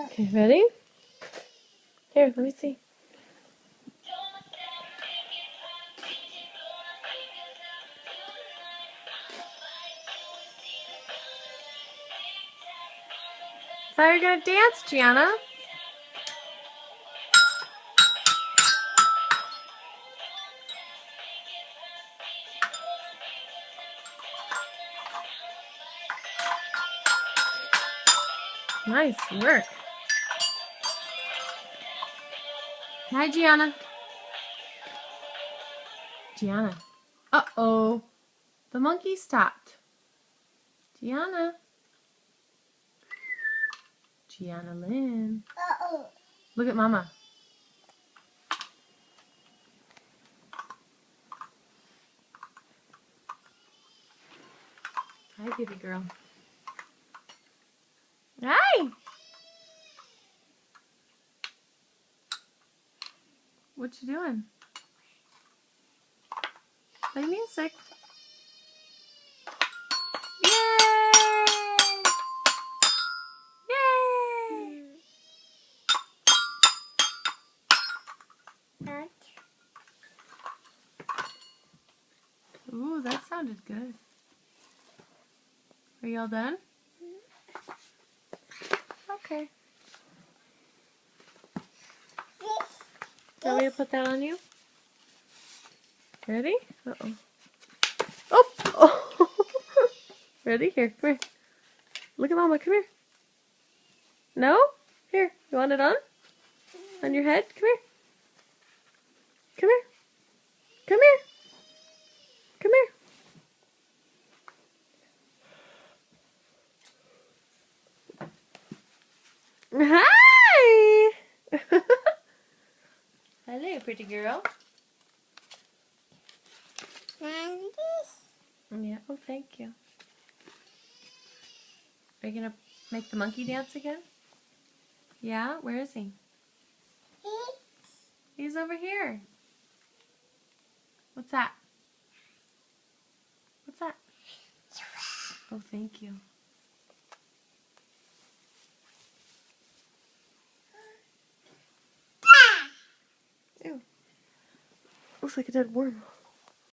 Okay, ready? Here, let me see. So you're gonna dance, Gianna. Nice work. Hi, Gianna. Gianna. Uh-oh. The monkey stopped. Gianna. Gianna Lynn. Look at Mama. Hi, baby girl. Hi! What you doing? Play music. Yay! Yay! Ooh, that sounded good. Are you all done? Okay. Want me to put that on you? Ready? Uh-oh. Oh! Ready? Here, come here. Look at Mama, come here. No? Here, you want it on? On your head? Come here. Come here. Come here. Come here. Hi! Hello, pretty girl. Yeah, oh, thank you. Are you going to make the monkey dance again? Yeah? Where is he? He's over here. What's that? What's that? Oh, thank you. Ew. Looks like a dead worm.